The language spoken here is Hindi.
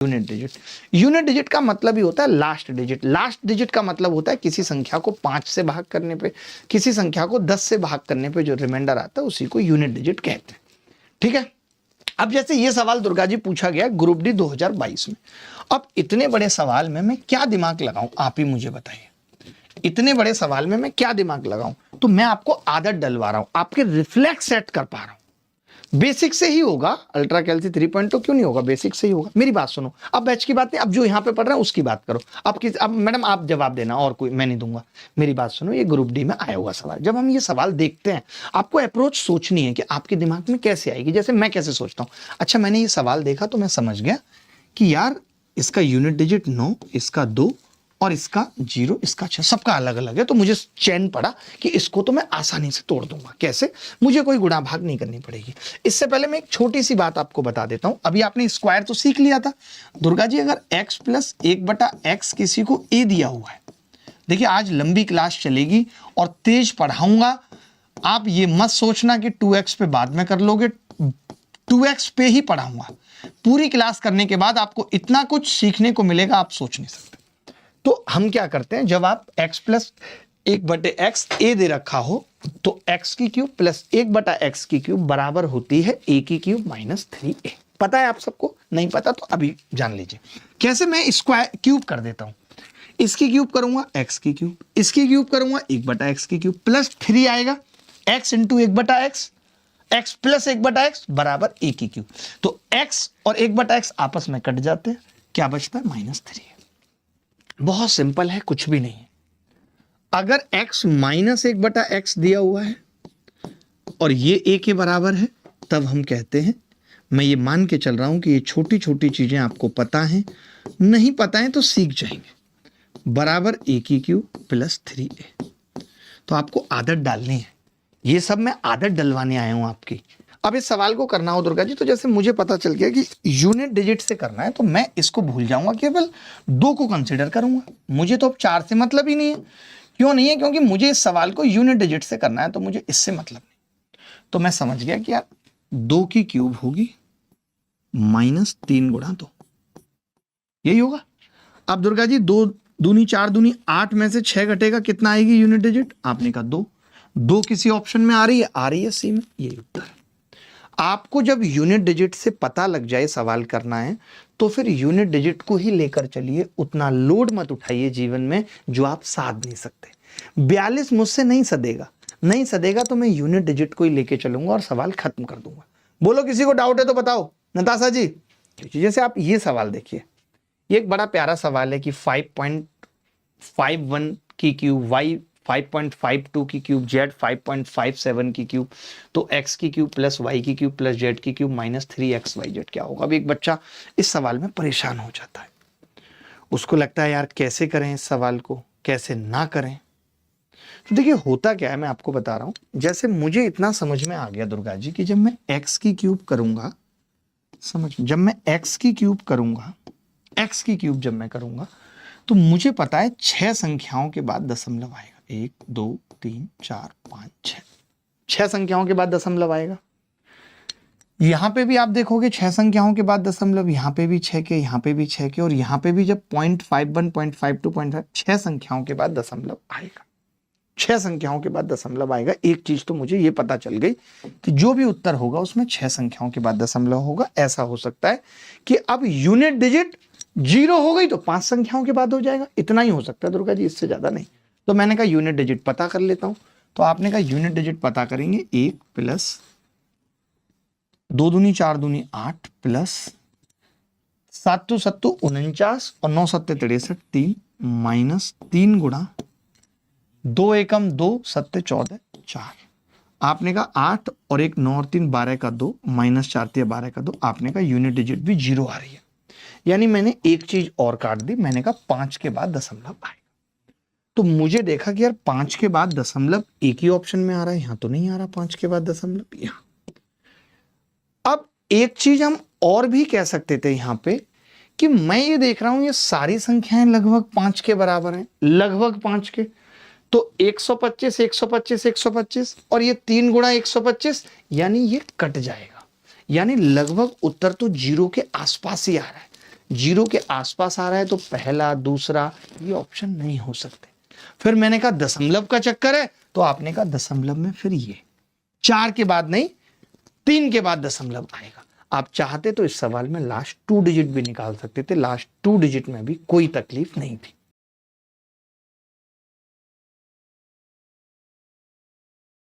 Unit digit. यूनिट डिजिट का मतलब ही होता है लास्ट डिजिट। लास्ट डिजिट का मतलब होता है किसी संख्या को 5 से भाग करने पे, किसी संख्या को 10 से भाग करने पे जो रिमाइंडर आता है उसी को यूनिट डिजिट कहते हैं। ठीक है, अब जैसे ये सवाल दुर्गा जी पूछा गया ग्रुप डी 2022 में। अब इतने बड़े सवाल में मैं क्या दिमाग लगाऊं, आप ही मुझे बताइए। इतने बड़े सवाल में मैं क्या दिमाग लगाऊं? तो मैं आपको आदत डलवा रहा हूं, आपके रिफ्लेक्स सेट कर पा रहा हूं। बेसिक से ही होगा, अल्ट्रा कैल्सी 3.2 क्यों नहीं होगा, बेसिक से ही होगा। मेरी बात सुनो, अब बैच की बात नहीं, अब जो यहां पे पढ़ रहे हैं उसकी बात करो। अब मैडम आप जवाब देना, और कोई मैं नहीं दूंगा। मेरी बात सुनो, ये ग्रुप डी में आया हुआ सवाल। जब हम ये सवाल देखते हैं, आपको अप्रोच सोचनी है कि आपके दिमाग में कैसे आएगी। जैसे मैं कैसे सोचता हूं, अच्छा मैंने ये सवाल देखा तो मैं समझ गया कि यार इसका यूनिट डिजिट 9, इसका 2 और इसका 0, इसका 6, सबका अलग अलग है। तो मुझे चैन पड़ा कि इसको तो मैं आसानी से तोड़ दूंगा। कैसे? मुझे कोई गुणा भाग नहीं करनी पड़ेगी। इससे पहले मैं एक छोटी सी बात आपको बता देता हूं। अभी आपने स्क्वायर तो सीख लिया था दुर्गा जी। अगर x प्लस 1/x किसी को a दिया हुआ है, देखिए आज लंबी क्लास चलेगी और तेज पढ़ाऊंगा। आप ये मत सोचना कि 2x पे बाद में कर लोगे, 2x पे ही पढ़ाऊंगा। पूरी क्लास करने के बाद आपको इतना कुछ सीखने को मिलेगा, आप सोच नहीं सकते। तो हम क्या करते हैं, जब आप x प्लस 1/x a दे रखा हो तो x की क्यूब प्लस 1/x की क्यूब बराबर होती है a की क्यूब माइनस 3a। पता है आप सबको? नहीं पता तो अभी जान लीजिए। कैसे? मैं स्क्वायर क्यूब कर देता हूं। इसकी क्यूब करूंगा x की क्यूब, इसकी क्यूब करूंगा 1/x की क्यूब प्लस 3 आएगा x into 1/x, x plus 1/x बराबर a की क्यूब। तो x और 1/x आपस में कट जाते हैं, क्या बचता है? माइनस 3। बहुत सिंपल है, कुछ भी नहीं है। अगर x माइनस 1/x दिया हुआ है और ये a के बराबर है, तब हम कहते हैं, मैं ये मान के चल रहा हूं कि ये छोटी छोटी चीजें आपको पता हैं, नहीं पता है तो सीख जाएंगे, बराबर a की क्यूब प्लस 3a। तो आपको आदत डालनी है, ये सब मैं आदत डलवाने आया हूं आपकी। अब इस सवाल को करना हो दुर्गा जी, तो जैसे मुझे पता चल गया कि यूनिट डिजिट से करना है, तो मैं इसको भूल जाऊंगा, केवल 2 को कंसीडर करूंगा। मुझे तो अब 4 से मतलब ही नहीं है। क्यों नहीं है? क्योंकि मुझे इस सवाल को यूनिट डिजिट से करना है, तो मुझे इससे मतलब नहीं। तो मैं समझ गया कि यार 2 की क्यूब होगी माइनस 3 गुणा 2, यही होगा। अब दुर्गा जी 2 दूनी 4 दूनी 8 में से 6 घटेगा, कितना आएगी यूनिट डिजिट? आपने कहा 2। 2 किसी ऑप्शन में आ रही है सी में, यही उत्तर है। आपको जब यूनिट डिजिट से पता लग जाए सवाल करना है, तो फिर यूनिट डिजिट को ही लेकर चलिए। उतना लोड मत उठाइए जीवन में जो आप साध नहीं सकते। 42 मुझसे नहीं सदेगा, नहीं सदेगा तो मैं यूनिट डिजिट को ही लेके चलूंगा और सवाल खत्म कर दूंगा। बोलो किसी को डाउट है तो बताओ नताशा जी। जैसे आप ये सवाल देखिए, ये एक बड़ा प्यारा सवाल है कि 5.51 की क्यूब, y 5.52 की क्यूब, z 5.57 की क्यूब, तो x की क्यूब प्लस y की क्यूब प्लस z की क्यूब माइनस 3xyz क्या होगा। अब एक बच्चा इस सवाल में परेशान हो जाता है, उसको लगता है यार कैसे करें इस सवाल को, कैसे ना करें। तो देखिए होता क्या है, मैं आपको बता रहा हूं। जैसे मुझे इतना समझ में आ गया दुर्गा जी कि जब मैं x की क्यूब करूंगा, जब मैं x की क्यूब करूंगा, x की क्यूब जब मैं करूंगा, तो मुझे पता है 6 संख्याओं के बाद दशमलव आएगा। 1 2 3 4 5 6, 6 संख्याओं के बाद दशमलव आएगा। यहां पे भी आप देखोगे 6 संख्याओं के बाद दशमलव, यहां पे भी 6 के, यहां पे भी 6 के, और यहां पे भी जब 0.51 0.52 0.5, 6 संख्याओं के बाद दशमलव आएगा। 6 संख्याओं के बाद दशमलव आएगा। एक चीज तो मुझे ये पता चल गई कि जो भी उत्तर होगा उसमें 6 संख्याओं के बाद दशमलव होगा। ऐसा हो सकता है कि अब यूनिट डिजिट 0 हो गई तो 5 संख्याओं के बाद हो जाएगा। इतना ही हो सकता है दुर्गा जी, इससे ज्यादा नहीं। तो मैंने कहा यूनिट डिजिट पता कर लेता हूं। तो आपने कहा यूनिट डिजिट पता करेंगे, 1 प्लस 2 दूनी 4 दूनी 8 प्लस 7 2 7 49 और 9 7 63 3 माइनस 3 गुणा 2 एकम 2 7 14 4। आपने कहा 8 और 1 9 और 3 12 का 2 माइनस 4 3 12 का 2। आपने कहा यूनिट डिजिट भी 0 आ रही है, यानी मैंने एक चीज और काट दी। मैंने कहा 5 के बाद दशमलव आएगा। तो मुझे देखा कि यार 5 के बाद दशमलव एक ही ऑप्शन में आ रहा है, यहां तो नहीं आ रहा 5 के बाद दशमलव, यहां। अब एक चीज हम और भी कह सकते थे यहां पे कि मैं ये देख रहा हूं ये सारी संख्याएं लगभग 5 के बराबर हैं, लगभग 5 के। तो 125 125 125 और ये 3 गुणा 125, यानी ये कट जाएगा, यानी लगभग उत्तर तो 0 के आसपास ही आ रहा है। जीरो के आसपास आ रहा है तो पहला दूसरा ये ऑप्शन नहीं हो सकते। फिर मैंने कहा दशमलव का चक्कर है, तो आपने कहा दशमलव में फिर ये 4 के बाद नहीं 3 के बाद दशमलव आएगा। आप चाहते तो इस सवाल में लास्ट 2 डिजिट भी निकाल सकते थे, लास्ट 2 डिजिट में भी कोई तकलीफ नहीं थी।